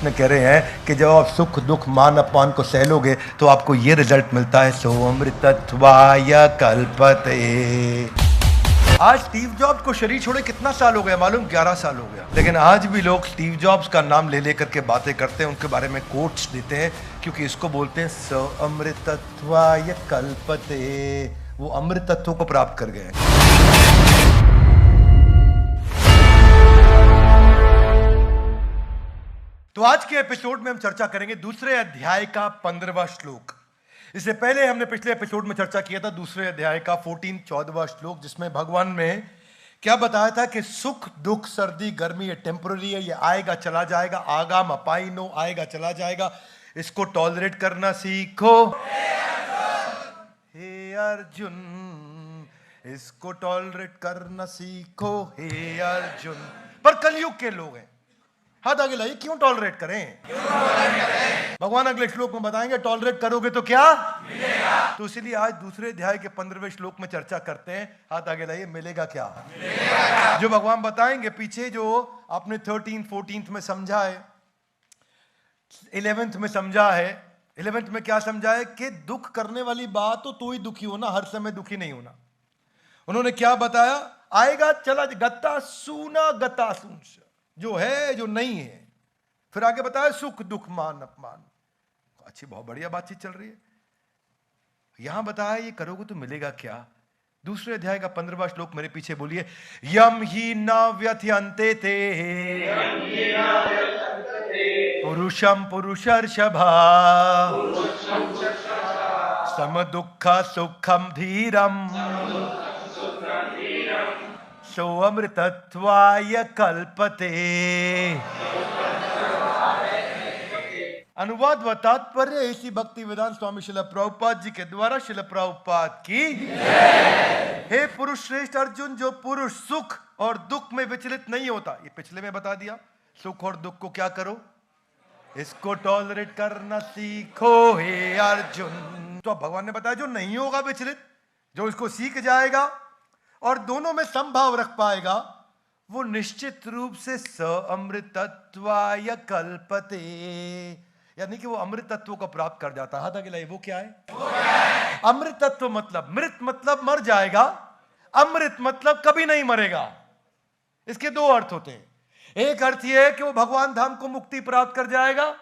कृष्ण कह रहे हैं कि जब आप सुख दुख मान अपमान को सहलोगे तो आपको ये रिजल्ट मिलता है, सो अमृतत्वाय कल्पते। आज स्टीव जॉब्स को शरीर छोड़े कितना साल हो गया मालूम? 11 साल हो गया। लेकिन आज भी लोग स्टीव जॉब्स का नाम ले लेकर के बातें करते हैं, उनके बारे में कोट्स देते हैं, क्योंकि इसको बोलते हैं स अमृतत्वाय कल्पते। वो अमृत तत्व को प्राप्त कर गए। तो आज के एपिसोड में हम चर्चा करेंगे दूसरे अध्याय का 15वां श्लोक। इससे पहले हमने पिछले एपिसोड में चर्चा किया था दूसरे अध्याय का 14वां श्लोक, जिसमें भगवान ने क्या बताया था कि सुख दुख सर्दी गर्मी ये टेम्पररी है, ये आएगा चला जाएगा, आगाम अपाइनो आएगा चला जाएगा, इसको टॉलरेट करना सीखो हे अर्जुन, इसको टॉलरेट करना सीखो हे अर्जुन। पर कलयुग के लोग हैं, हाथ आगे लाइए, क्यों टॉलरेट करें? भगवान अगले श्लोक में बताएंगे टॉलरेट करोगे तो क्या मिलेगा। तो इसलिए आज दूसरे अध्याय के 15वें श्लोक में चर्चा करते हैं। हाथ आगे लाइए, मिलेगा क्या? मिलेगा। जो भगवान बताएंगे पीछे जो आपने 13, 14 में समझा है, 11th में समझा है। 11th में क्या समझा है कि दुख करने वाली बात तो ही दुखी होना, हर समय दुखी नहीं होना। उन्होंने क्या बताया? आएगा चला गत्ता सूना गत्ता सून, जो है जो नहीं है। फिर आगे बताया सुख दुख मान अपमान। अच्छी बहुत बढ़िया बातचीत चल रही है। यहां बताया ये करोगे तो मिलेगा क्या? दूसरे अध्याय का 15वां श्लोक मेरे पीछे बोलिए, यम ही न व्यथयन्ते ते पुरुषम पुरुषर्षभा सम दुख सुखम धीरम सो अमृतत्वाय कल्पते। अनुवाद व तात्पर्य इसी भक्ति वेदांत स्वामी शिल प्रभुपाद जी के द्वारा शिल प्रभुपाद की हे पुरुष श्रेष्ठ अर्जुन, जो पुरुष सुख और दुख में विचलित नहीं होता, ये पिछले में बता दिया। सुख और दुख को क्या करो? इसको टॉलरेट करना सीखो हे अर्जुन। तो अब भगवान ने बताया जो नहीं होगा विचलित, जो इसको सीख जाएगा और दोनों में संभाव रख पाएगा, वो निश्चित रूप से स अमृतत्वाय कल्पते, यानी कि वो अमृत तत्व को प्राप्त कर जाता है। हाथ आगे लाइए, वो क्या है? अमृत तत्व मतलब मृत मतलब मर जाएगा, अमृत मतलब कभी नहीं मरेगा। इसके दो अर्थ होते हैं। एक अर्थ यह है कि वो भगवान धाम को मुक्ति प्राप्त कर जाएगा,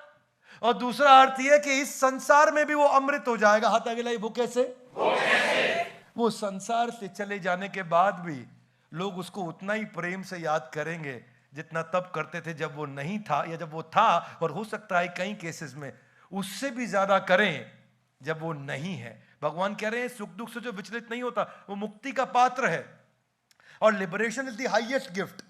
और दूसरा अर्थ यह है कि इस संसार में भी वो अमृत हो जाएगा। हाथ आगे लाइए, वो कैसे? वो संसार से चले जाने के बाद भी लोग उसको उतना ही प्रेम से याद करेंगे जितना तब करते थे जब वो नहीं था, या जब वो था, और हो सकता है कई केसेस में उससे भी ज्यादा करें जब वो नहीं है। भगवान कह रहे हैं सुख दुख से जो विचलित नहीं होता वो मुक्ति का पात्र है, और liberation is the highest gift.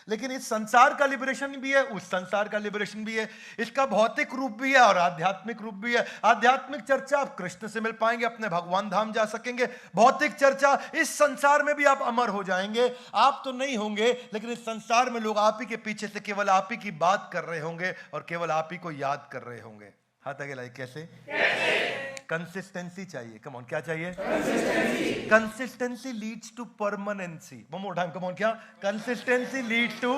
लेकिन इस संसार का लिबरेशन भी है, उस संसार का लिबरेशन भी है, इसका भौतिक रूप भी है और आध्यात्मिक रूप भी है। आध्यात्मिक चर्चा आप कृष्ण से मिल पाएंगे, अपने भगवान धाम जा सकेंगे। भौतिक चर्चा इस संसार में भी आप अमर हो जाएंगे। आप तो नहीं होंगे, लेकिन इस संसार में लोग आप ही के पीछे से केवल आप ही की बात कर रहे होंगे और केवल आप ही को याद कर रहे होंगे। हाथ आगे लाइए, कैसे? कंसिस्टेंसी चाहिए। कम ऑन, क्या चाहिए? Consistency leads to permanency. One more time, come on, क्या? Consistency leads to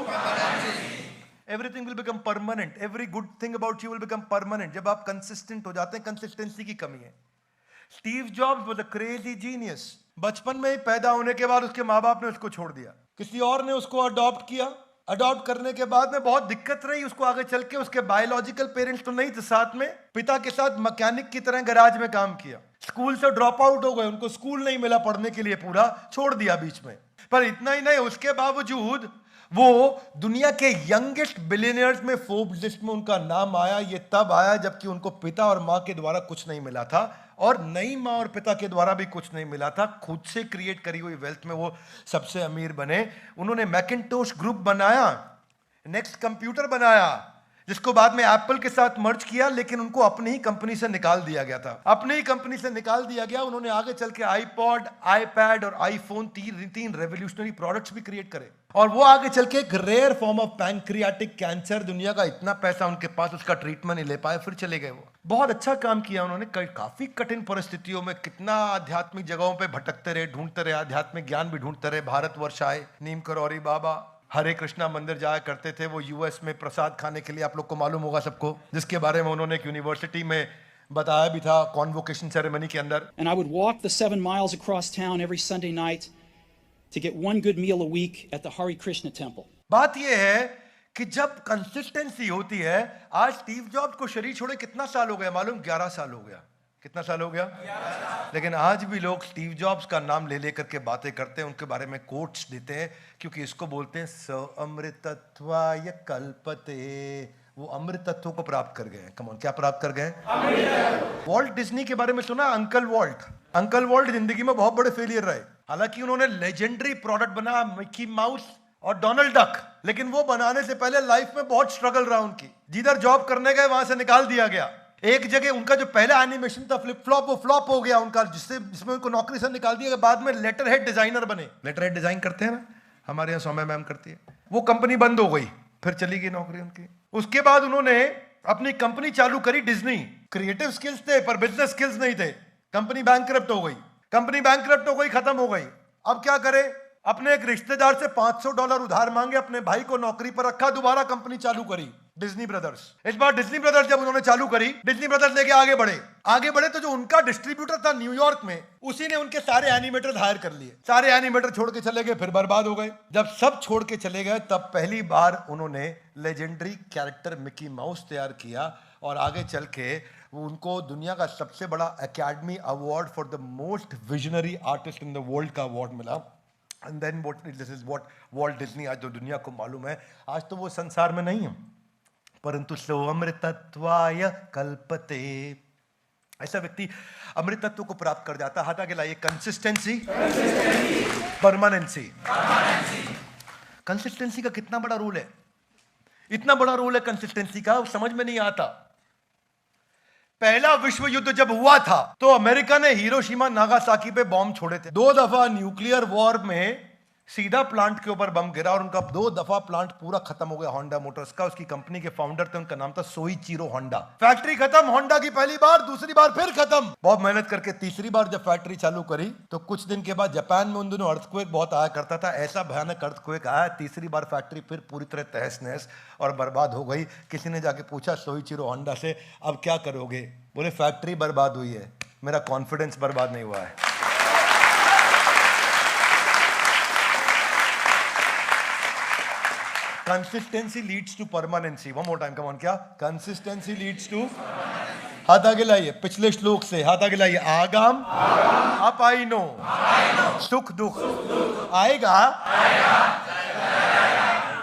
everything will become permanent. Every good thing about you will become permanent जब आप कंसिस्टेंट हो जाते हैं। कंसिस्टेंसी की कमी है। Steve jobs was a crazy genius. बचपन में ही पैदा होने के बाद उसके माँ बाप ने उसको छोड़ दिया, किसी और ने उसको अडॉप्ट किया। अडॉप्ट करने के बाद में बहुत दिक्कत रही उसको आगे चल के। उसके बायोलॉजिकल पेरेंट्स तो नहीं थे साथ में। पिता के साथ मैकेनिक की तरह गैराज में काम किया। स्कूल से ड्रॉप आउट हो गए, उनको स्कूल नहीं मिला पढ़ने के लिए, पूरा छोड़ दिया बीच में। पर इतना ही नहीं, उसके बावजूद वो दुनिया के यंगेस्ट बिलियनियर्स में फोर्ब्स लिस्ट में उनका नाम आया। ये तब आया जबकि उनको पिता और माँ के द्वारा कुछ नहीं मिला था, और नई माँ और पिता के द्वारा भी कुछ नहीं मिला था। खुद से क्रिएट करी हुई वेल्थ में वो सबसे अमीर बने। उन्होंने मैकिन्टोश ग्रुप बनाया, नेक्स्ट कंप्यूटर बनाया, जिसको बाद में एप्पल के साथ मर्ज किया, लेकिन उनको अपनी ही कंपनी से निकाल दिया गया था। अपनी ही कंपनी से निकाल दिया गया। उन्होंने आगे चल के आईपॉड, आईपैड और आईफोन, तीन रेवोल्यूशनरी प्रोडक्ट्स भी क्रिएट करे, और वो आगे चल के एक rare form of pancreatic cancer, दुनिया का इतना पैसा उनके पास, उसका ट्रीटमेंट नहीं ले पाए, फिर चले गए। वो बहुत अच्छा काम किया उन्होंने। काफी कठिन परिस्थितियों में कितना आध्यात्मिक जगहों पे भटकते रहे, ढूंढते रहे, आध्यात्मिक ज्ञान भी ढूंढते रहे। भारतवर्ष आए, नीम करौरी बाबा, हरे कृष्णा मंदिर जाया करते थे वो यूएस में प्रसाद खाने के लिए, आप लोग को मालूम होगा सबको, जिसके बारे में उन्होंने एक यूनिवर्सिटी में बताया भी था कॉन्वोकेशन सेरेमनी के अंदर। And I would walk the 7 miles across town every Sunday night to get one good meal a week at the Hare Krishna temple. बात यह है कि जब कंसिस्टेंसी होती है, आज स्टीव जॉब्स को शरीर छोड़े कितना साल हो गया मालूम? 11 साल हो गया। कितना साल हो गया? 11 साल। लेकिन आज भी लोग स्टीव जॉब्स का नाम ले लेकर के बातें करते हैं, उनके बारे में कोट्स देते हैं, क्योंकि इसको बोलते हैं स अमृतत्वाय कल्पते। वो अमृत तत्व को प्राप्त कर गए। कम ऑन, क्या प्राप्त कर गए? वॉल्ट डिज्नी के बारे में सुना? Uncle vault. अंकल वॉल्ट जिंदगी में बहुत बड़े फेलियर रहे। हालांकि उन्होंने लेजेंडरी प्रोडक्ट बनाया मिकी माउस और डोनाल्ड डक, लेकिन वो बनाने से पहले लाइफ में बहुत स्ट्रगल रहा उनकी। जिधर जॉब करने गए वहां से निकाल दिया गया। एक जगह उनका जो पहला एनिमेशन था फ्लिप फ्लॉप, वो फ्लॉप हो गया उनका, जिसमें उनको नौकरी से निकाल दिया। बाद में लेटर हेड डिजाइनर बने। लेटर हेड डिजाइन करते हैं ना, हमारे यहाँ सौम्या मैम करती है। वो कंपनी बंद हो गई, फिर चली गई नौकरी उनकी। उसके बाद उन्होंने अपनी कंपनी चालू करी डिज्नी। क्रिएटिव स्किल्स थे पर बिजनेस स्किल्स नहीं थे। कंपनी बैंकरप्ट हो गई। कंपनी बैंकरप्ट हो गई, खत्म हो गई। अब क्या करे? अपने एक रिश्तेदार से $500 उधार मांगे, अपने भाई को नौकरी पर रखा, दोबारा कंपनी चालू करी डिज्नी ब्रदर्स। इस बार डिज्नी ब्रदर्स जब उन्होंने चालू करी, डिज्नी ब्रदर्स लेके आगे बढ़े तो जो उनका डिस्ट्रीब्यूटर था न्यूयॉर्क में, उसी ने उनके सारे एनिमेटर हायर कर लिए। सारे एनिमेटर छोड़ के चले गए, फिर बर्बाद हो गए। जब सब छोड़ के चले गए, तब पहली बार उन्होंने लेजेंडरी कैरेक्टर मिकी माउस तैयार किया, और आगे चल के उनको दुनिया का सबसे बड़ा Academy Award for the most visionary artist in the world का अवार्ड मिला। And then this is what Walt Disney आज जो दुनिया को मालूम है। आज तो वो संसार में नहीं है, परंतु सो अमृतत्वाय कल्पते। ऐसा व्यक्ति अमृतत्व को प्राप्त कर जाता। हाथ आगे लाइए। Consistency, permanency. कंसिस्टेंसी का कितना बड़ा रोल है, इतना बड़ा रोल है कंसिस्टेंसी का, समझ में नहीं आता। पहला विश्व युद्ध जब हुआ था तो अमेरिका ने हिरोशिमा नागासाकी पे बॉम्ब छोड़े थे। 2 दफा न्यूक्लियर वॉर में सीधा प्लांट के ऊपर बम गिरा, और उनका 2 दफा प्लांट पूरा खत्म हो गया। होंडा मोटर्स का, उसकी कंपनी के फाउंडर थे, उनका नाम था सोइचिरो होंडा। फैक्ट्री खत्म होंडा की पहली बार, दूसरी बार फिर खत्म। बहुत मेहनत करके तीसरी बार जब फैक्ट्री चालू करी, तो कुछ दिन के बाद जापान में उन दिनों अर्थक्वेक बहुत आया करता था। ऐसा भयानक अर्थक्वेक आया, तीसरी बार फैक्ट्री फिर पूरी तरह तहस नहस और बर्बाद हो गई। किसी ने जाके पूछा सोइचिरो होंडा से, अब क्या करोगे? बोले फैक्ट्री बर्बाद हुई है, मेरा कॉन्फिडेंस बर्बाद नहीं हुआ है। Consistency leads to permanency. One more time, come on. क्या? Consistency leads to. हाथ आगे लाइए, पिछले श्लोक से हाथ आगे लाइए। आगाम अपाइनो, सुख दुख आएगा,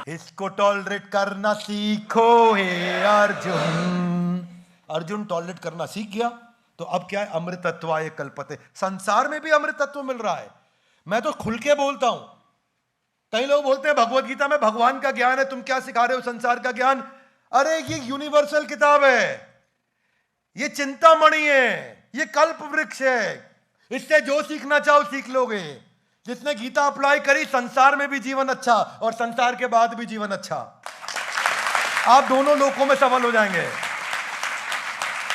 इसको टॉलरेट करना सीखो हे अर्जुन। अर्जुन टॉलरेट करना सीख गया, तो अब क्या है? अमृतत्वाय कल्पते। संसार में भी अमृतत्व मिल रहा है। मैं तो खुल के बोलता हूं। कई लोग बोलते हैं भगवत गीता में भगवान का ज्ञान है, तुम क्या सिखा रहे हो संसार का ज्ञान? अरे ये यूनिवर्सल किताब है, ये चिंतामणि है, ये कल्प वृक्ष है। इससे जो सीखना चाहो सीख लोगे। जिसने गीता अप्लाई करी, संसार में भी जीवन अच्छा और संसार के बाद भी जीवन अच्छा। आप दोनों लोकों में सफल हो जाएंगे।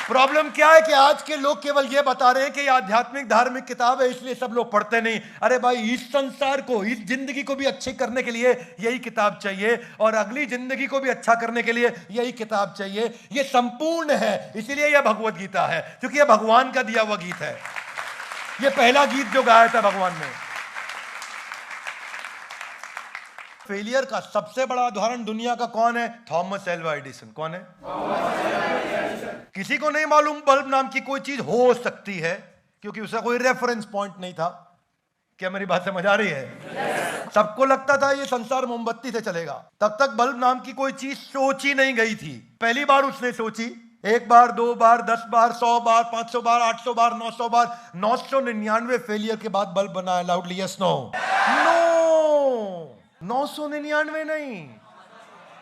प्रॉब्लम क्या है कि आज के लोग केवल ये बता रहे हैं कि ये आध्यात्मिक धार्मिक किताब है, इसलिए सब लोग पढ़ते नहीं। अरे भाई, इस संसार को, इस जिंदगी को भी अच्छे करने के लिए यही किताब चाहिए, और अगली जिंदगी को भी अच्छा करने के लिए यही किताब चाहिए। ये संपूर्ण है, इसीलिए यह भगवत गीता है, क्योंकि यह भगवान का दिया हुआ गीत है। यह पहला गीत जो गाया था भगवान ने। फेलियर का सबसे बड़ा उदाहरण दुनिया का कौन है? Thomas Alva Edison. कौन है? किसी को नहीं मालूम बल्ब नाम की कोई चीज हो सकती है, क्योंकि उसका कोई रेफरेंस पॉइंट नहीं था। क्या मेरी बात समझ आ रही है? सबको लगता था ये संसार मोमबत्ती से चलेगा। तब तक बल्ब नाम की कोई चीज सोची नहीं गई थी। पहली बार उसने सोची, 1 बार, 2 बार, 10 बार, 100 बार, 500 बार, 800 बार, 900 बार, 999 फेलियर के बाद बल्ब बनाया। Loudly yes no? नो, 999 नहीं,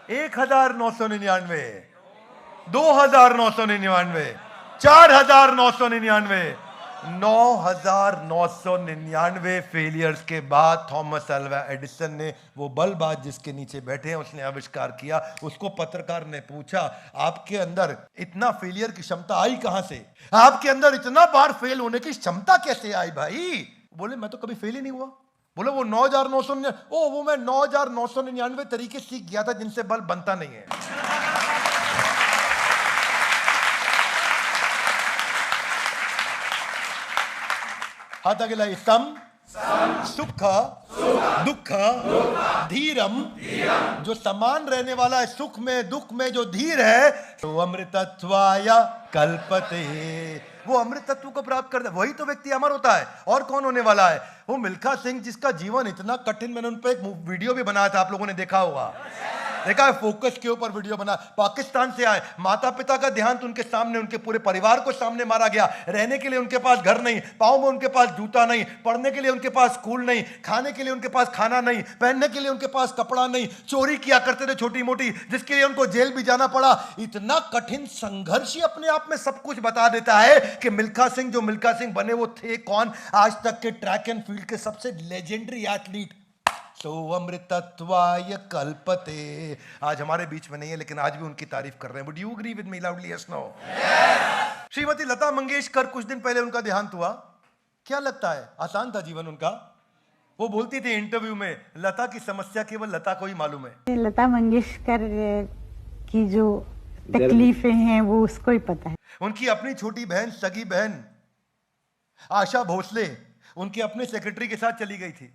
1999, 2999, 4999, 9999 फेलियर्स के बाद थॉमस अल्वा एडिसन ने वो बल्ब आज जिसके नीचे बैठे हैं उसने आविष्कार किया। उसको पत्रकार ने पूछा, आपके अंदर इतना फेलियर की क्षमता आई कहां से? आपके अंदर इतना बार फेल होने की क्षमता कैसे आई भाई? बोले, मैं तो कभी फेल ही नहीं हुआ। बोले वो 9,999, ओ वो मैं 9,999 तरीके सीख गया था जिनसे बल्ब बनता नहीं है। हाथ आगे लाइए। सम सुख दुख धीरम, जो समान रहने वाला है, सुख में दुख में जो धीर है, तो अमृतत्वाय कल्पते, वो अमृत तत्व को प्राप्त करता है, वही तो व्यक्ति अमर होता है। और कौन होने वाला है? वो मिल्खा सिंह, जिसका जीवन इतना कठिन, मैंने उन पर एक वीडियो भी बनाया था, आप लोगों ने देखा होगा, देखा है, फोकस के ऊपर वीडियो बना। पाकिस्तान से आए, माता पिता का देहांत उनके सामने, उनके पूरे परिवार को सामने मारा गया। रहने के लिए उनके पास घर नहीं, पाँव में उनके पास जूता नहीं, पढ़ने के लिए उनके पास स्कूल नहीं, खाने के लिए उनके पास खाना नहीं, पहनने के लिए उनके पास कपड़ा नहीं, चोरी किया करते थे छोटी मोटी, जिसके लिए उनको जेल भी जाना पड़ा। इतना कठिन संघर्ष ही अपने आप में सब कुछ बता देता है कि मिल्खा सिंह जो मिल्खा सिंह बने वो थे कौन? आज तक के ट्रैक एंड फील्ड के सबसे लेजेंडरी एथलीट। सो अमृतत्वाय कल्पते, आज हमारे बीच में नहीं है, लेकिन आज भी उनकी तारीफ कर रहे हैं। Would you agree with me loudly? Yes no? Shrimati Lata Mangeshkar, कुछ दिन पहले उनका देहांत हुआ। क्या लगता है आसान था जीवन उनका? वो बोलती थी इंटरव्यू में, लता की समस्या केवल लता को ही मालूम है। लता मंगेशकर की जो तकलीफें हैं वो उसको ही पता है। उनकी अपनी छोटी बहन, सगी बहन आशा भोसले, उनके अपने सेक्रेटरी के साथ चली गई थी।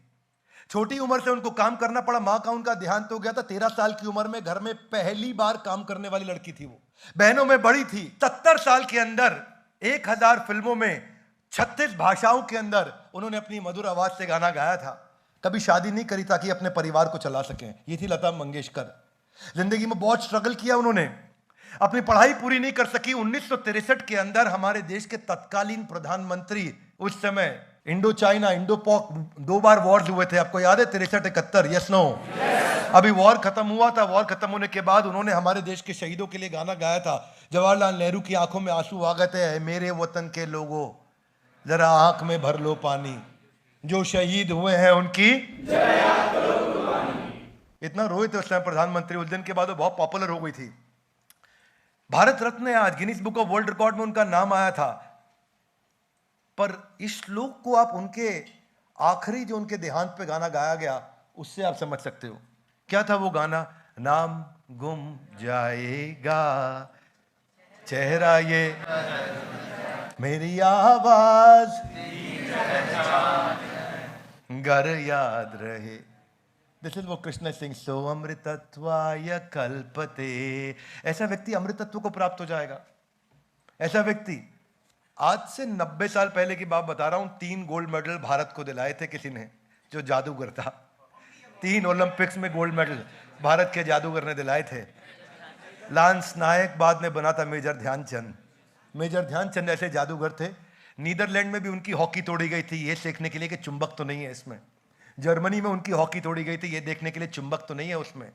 छोटी उम्र से उनको काम करना पड़ा। मां का उनका देहांत हो गया था 13 साल की उम्र में। घर में पहली बार काम करने वाली लड़की थी वो। बहनों में बड़ी थी। 70 साल के अंदर 1000 फिल्मों में 36 भाषाओं के अंदर उन्होंने अपनी मधुर आवाज से गाना गाया था। कभी शादी नहीं करी ताकि अपने परिवार को चला सकें। ये थी लता मंगेशकर। जिंदगी में बहुत स्ट्रगल किया उन्होंने। अपनी पढ़ाई पूरी नहीं कर सकी। 1963 के अंदर हमारे देश के तत्कालीन प्रधानमंत्री, उस समय इंडो चाइना, इंडो पॉक 2 बार वॉर्स हुए थे, आपको याद है? 63-71, यस नो? अभी वॉर खत्म हुआ था। वॉर खत्म होने के बाद उन्होंने हमारे देश के शहीदों के लिए गाना गाया था। जवाहरलाल नेहरू की आंखों में आंसू आ गए थे। मेरे वतन के लोगों, जरा आंख में भर लो पानी, जो शहीद हुए हैं उनकी इतना रोए थे उस समय प्रधानमंत्री। उस दिन के बाद वो बहुत पॉपुलर हो गई थी। भारत रत्न है आज, Guinness book of world record में उनका नाम आया था। पर इस श्लोक को आप उनके आखिरी जो उनके देहांत पे गाना गाया गया, उससे आप समझ सकते हो क्या था वो गाना। नाम गुम जाएगा चेहरा ये, मेरी आवाज घर याद रहे। दिस इज वो कृष्ण सिंह। सो अमृतत्वाय कल्पते। ऐसा व्यक्ति अमृतत्व को प्राप्त हो जाएगा। ऐसा व्यक्ति, आज से 90 साल पहले की बात बता रहा हूं, 3 गोल्ड मेडल भारत को दिलाए थे किसी ने, जो जादूगर था। 3 ओलंपिक्स में गोल्ड मेडल भारत के जादूगर ने दिलाए थे। लांस नायक बाद में बना था मेजर ध्यानचंद। मेजर ध्यानचंद ऐसे जादूगर थे। नीदरलैंड में भी उनकी हॉकी तोड़ी गई थी, ये देखने के लिए कि चुंबक तो नहीं है इसमें। जर्मनी में उनकी हॉकी तोड़ी गई थी, ये देखने के लिए चुंबक तो नहीं है उसमें।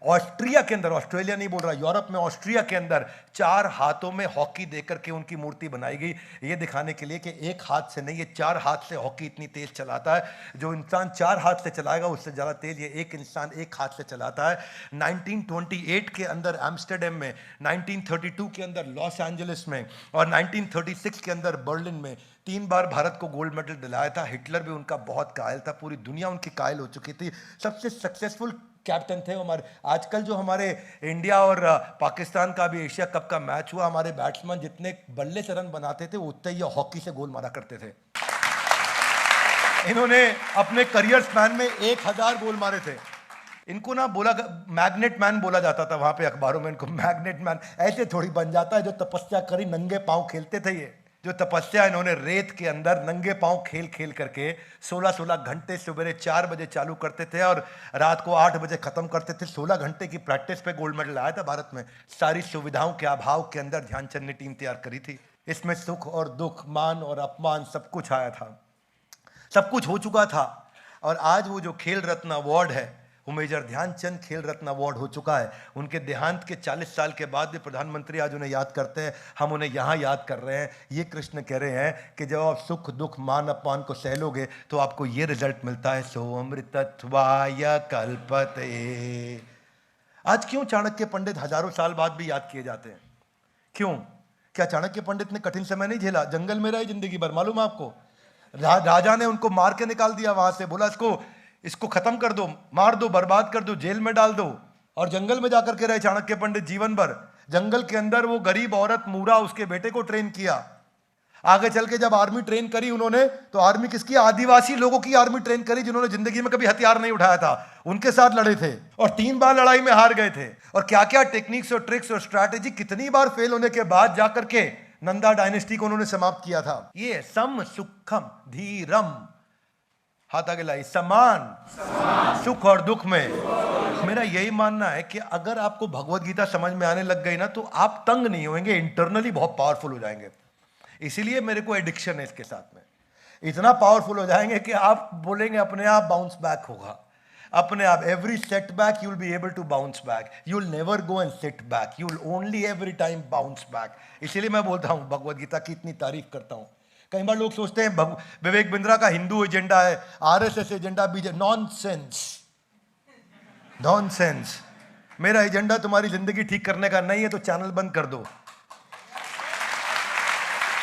ऑस्ट्रिया के अंदर, ऑस्ट्रेलिया नहीं बोल रहा, यूरोप में ऑस्ट्रिया के अंदर 4 हाथों में हॉकी देकर के उनकी मूर्ति बनाई गई, ये दिखाने के लिए कि एक हाथ से नहीं, ये 4 हाथ से हॉकी इतनी तेज चलाता है। जो इंसान 4 हाथ से चलाएगा उससे ज़्यादा तेज ये एक इंसान 1 हाथ से चलाता है। 1928 के अंदर एम्स्टर्डम में, 1932 के अंदर लॉस एंजलिस में और 1936 के अंदर बर्लिन में 3 बार भारत को गोल्ड मेडल दिलाया था। हिटलर भी उनका बहुत कायल था, पूरी दुनिया उनकी कायल हो चुकी थी। सबसे सक्सेसफुल कैप्टन थे हमारे। आजकल जो हमारे इंडिया और पाकिस्तान का भी एशिया कप का मैच हुआ, हमारे बैट्समैन जितने बल्ले से रन बनाते थे उतने ही हॉकी से गोल मारा करते थे। इन्होंने अपने करियर स्पैन में 1000 गोल मारे थे। इनको ना बोला, मैग्नेट मैन बोला जाता था वहां पे अखबारों में इनको। मैग्नेट मैन ऐसे थोड़ी बन जाता है, जो तपस्या करी नंगे पांव खेलते थे। ये जो तपस्या इन्होंने रेत के अंदर नंगे पांव खेल खेल करके 16-16 घंटे सवेरे 4 बजे चालू करते थे और रात को 8 बजे खत्म करते थे। 16 घंटे की प्रैक्टिस पे गोल्ड मेडल आया था भारत में। सारी सुविधाओं के अभाव के अंदर ध्यानचंद ने टीम तैयार करी थी। इसमें सुख और दुख, मान और अपमान सब कुछ आया था, सब कुछ हो चुका था। और आज वो जो खेल रत्न अवार्ड है, वो मेजर ध्यानचंद खेल रत्न अवार्ड हो चुका है। उनके देहांत के 40 साल के बाद भी प्रधानमंत्री आज उन्हें याद करते हैं। हम उन्हें यहाँ याद कर रहे हैं। ये कृष्ण कह रहे हैं कि जब आप सुख दुख मान अपमान को सह लोगे तो आपको ये रिजल्ट मिलता है। सो अमृतत्वाय कल्पते। आज क्यों चाणक्य पंडित हजारों साल बाद भी याद किए जाते हैं? क्यों? क्या चाणक्य पंडित ने कठिन समय नहीं झेला? जंगल में रहे जिंदगी भर, मालूम है आपको? राजा ने उनको मार के निकाल दिया वहां से, बोला इसको खत्म कर दो, मार दो, बर्बाद कर दो, जेल में डाल दो। और जंगल में जाकर के रहे चाणक्य पंडित जीवन भर। जंगल के अंदर वो गरीब औरत मूरा उसके बेटे को ट्रेन किया। आगे चल के जब आर्मी ट्रेन करी उन्होंने, तो आर्मी किसकी? आदिवासी लोगों की आर्मी ट्रेन करी, जिन्होंने जिंदगी में कभी हथियार नहीं उठाया था, उनके साथ लड़े थे और 3 बार लड़ाई में हार गए थे। और क्या क्या टेक्निक्स और ट्रिक्स और स्ट्रैटेजी, कितनी बार फेल होने के बाद जाकर के नंदा डायनेस्टी को उन्होंने समाप्त किया था। ये सम सुखम धीरम, हाथ आगे लाई, समान सुख और दुख में। मेरा यही मानना है कि अगर आपको भगवत गीता समझ में आने लग गई ना, तो आप तंग नहीं होंगे, इंटरनली बहुत पावरफुल हो जाएंगे। इसीलिए मेरे को एडिक्शन है इसके साथ में। इतना पावरफुल हो जाएंगे कि आप बोलेंगे अपने आप बाउंस बैक होगा, अपने आप। Every setback you will be able to bounce back, you will never go and sit back, you will only every time bounce back. इसीलिए मैं बोलता हूं, भगवत गीता की इतनी तारीफ करता हूं। कई बार लोग सोचते हैं विवेक बिंद्रा का हिंदू एजेंडा है, आरएसएस एजेंडा, बीजेपी। नॉनसेंस। मेरा एजेंडा तुम्हारी जिंदगी ठीक करने का नहीं है, तो चैनल बंद कर दो।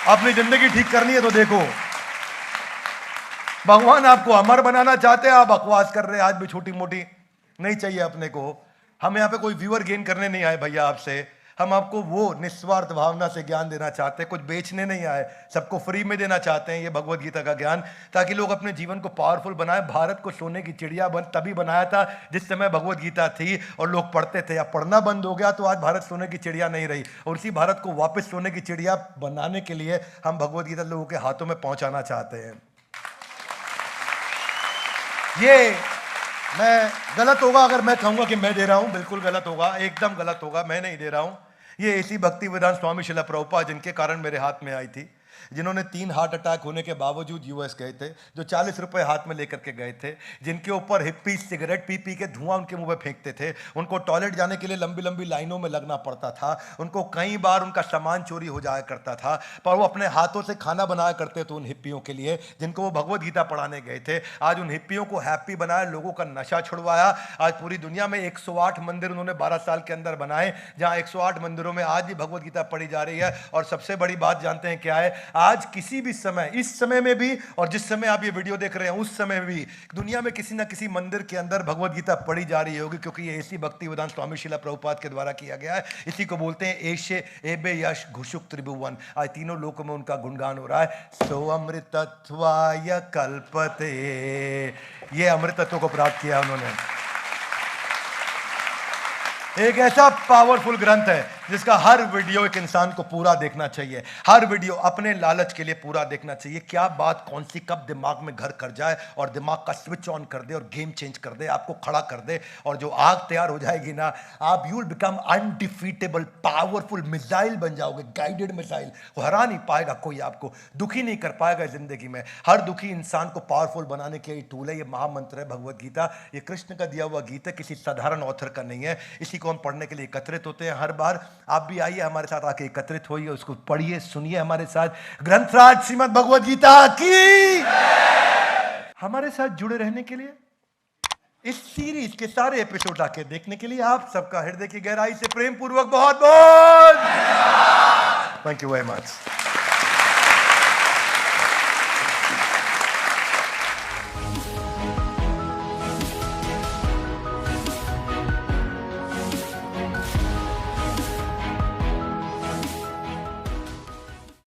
अपनी जिंदगी ठीक करनी है तो देखो, भगवान आपको अमर बनाना चाहते हैं, आप बकवास कर रहे हैं आज भी छोटी मोटी। नहीं चाहिए अपने को। हम यहाँ पे कोई व्यूअर गेन करने नहीं आए भैया आपसे, हम आपको वो निस्वार्थ भावना से ज्ञान देना चाहते हैं, कुछ बेचने नहीं आए, सबको फ्री में देना चाहते हैं ये भगवत गीता का ज्ञान, ताकि लोग अपने जीवन को पावरफुल बनाए। भारत को सोने की चिड़िया तभी बनाया था जिस समय भगवत गीता थी और लोग पढ़ते थे। अब पढ़ना बंद हो गया तो आज भारत सोने की चिड़िया नहीं रही, और उसी भारत को वापस सोने की चिड़िया बनाने के लिए हम भगवत गीता लोगों के हाथों में पहुंचाना चाहते हैं। ये मैं गलत होगा अगर मैं कहूंगा कि मैं दे रहा हूं, बिल्कुल गलत होगा, एकदम गलत होगा, मैं नहीं दे रहा हूं। ये इसी भक्ति वेदांत स्वामी शिला प्रभुपाद, जिनके कारण मेरे हाथ में आई थी, जिन्होंने 3 हार्ट अटैक होने के बावजूद यूएस गए थे, जो 40 रुपए हाथ में लेकर के गए थे, जिनके ऊपर हिप्पी सिगरेट पी पी के धुआं उनके मुंह में फेंकते थे, उनको टॉयलेट जाने के लिए लंबी लंबी लाइनों में लगना पड़ता था, उनको कई बार उनका सामान चोरी हो जाया करता था, पर वो अपने हाथों से खाना बनाया करते थे उन हिप्पियों के लिए, जिनको वो भगवत गीता पढ़ाने गए थे। आज उन हिप्पियों को हैप्पी बनाया, लोगों का नशा छुड़वाया। आज पूरी दुनिया में 108 मंदिर उन्होंने 12 साल के अंदर बनाए, जहां 108 मंदिरों में आज भी भगवत गीता पढ़ी जा रही है। और सबसे बड़ी बात जानते हैं क्या है? आज किसी भी समय, इस समय में भी और जिस समय आप ये वीडियो देख रहे हैं उस समय भी, दुनिया में किसी ना किसी मंदिर के अंदर भगवत गीता पढ़ी जा रही होगी, क्योंकि ये इसी भक्ति वेदांत स्वामी शिला प्रभुपाद के द्वारा किया गया है। इसी को बोलते हैं एशे एबे यश घुषुक त्रिभुवन। आज तीनों लोकों में उनका गुणगान हो रहा है। सो अमृतत्वाय कल्पते, ये अमृतत्व को प्राप्त किया उन्होंने। एक ऐसा पावरफुल ग्रंथ है जिसका हर वीडियो एक इंसान को पूरा देखना चाहिए, हर वीडियो अपने लालच के लिए पूरा देखना चाहिए। क्या बात कौन सी कब दिमाग में घर कर जाए और दिमाग का स्विच ऑन कर दे और गेम चेंज कर दे, आपको खड़ा कर दे, और जो आग तैयार हो जाएगी ना, आप you will become undefeatable, powerful missile बन जाओगे, गाइडेड मिसाइल। वो हरा नहीं पाएगा कोई, आपको दुखी नहीं कर पाएगा जिंदगी में। हर दुखी इंसान को पावरफुल बनाने के ये टूल है, ये महामंत्र है भगवत गीता। ये कृष्ण का दिया हुआ गीत है, किसी साधारण ऑथर का नहीं है। इसी को हम पढ़ने के लिए एकत्रित होते हैं हर बार। आप भी आइए हमारे साथ, आके एकत्रित होइए, उसको पढ़िए, सुनिए हमारे साथ। ग्रंथराज श्रीमद् भगवत गीता की। हमारे साथ जुड़े रहने के लिए, इस सीरीज के सारे एपिसोड आके देखने के लिए आप सबका हृदय की गहराई से प्रेम पूर्वक बहुत बहुत थैंक यू वेरी मच।